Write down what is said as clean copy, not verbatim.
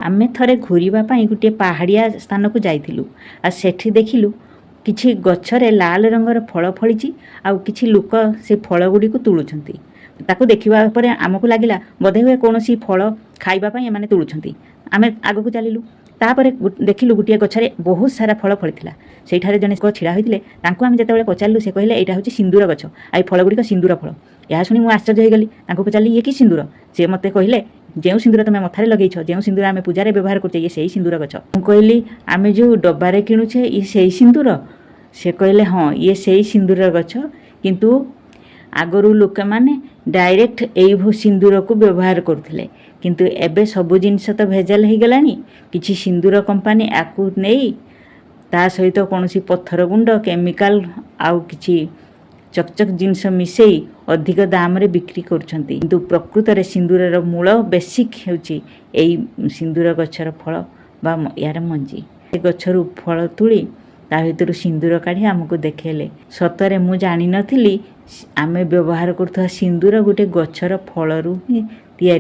आमे थरे घूरिबा पाई गोटे पहाड़िया स्थान को जाइथिलु आ सेठी देखिलु किछि गछरे लाल रंगर फल फलिछि आ किछि लोक से फल गुडी को तुलुछंती। ताको देखिबा परे आमको लागिला बधे हुए कोनोसी फल खाइबा पाई एमाने तुलुछंती। आमे आगो को चलिलु तापरे देखिलु गोटे गछरे बहुत सारा फल फलिथिला। सेठारे जने को छिड़ा होइतिले तांको आमे जेतेबेले पचारलु से कहिले एटा होछि सिंदूर गछ आइ फल गुडी को सिंदूर फल। या सुनी मु आश्चर्य होई गेली। तांको पचारली ये कि सिंदूर से मते कहिले जो सिंदूर तुम मथारे लगेछ जो सिंदूर आम पूजा व्यवहार करछे ये सही सिंदूर गछ। मु कहली आमे जो डब्बारे किणुछे ये सही सिंदूर से कहले हाँ ये सही सिंदूर गछ किंतु आगरू लोक माने डायरेक्ट एई सिंदूर को व्यवहार करथिले किंतु एबे सब जिनस तो भेजाल हो गलानी। किछि सिंदूर कंपनी आकु नेई ता सहित कोनोसी पत्थर गुंड केमिकल आउ किछि चकचक जिनस मिसेई अधिक दाम रे बिक्री करछंती किंतु प्रकृत रे सिंदूर रो मूल बेसिक हेउची एई सिंदूर गछर फल बा यार मंजी। ए गछरु फल तुली ता भितरु सिंदूर काढी हमकु देखेले। सतरे मु जानि नथिली आमे व्यवहार करथवा सिंदूर गोटे गछर फलरु ही तयारी।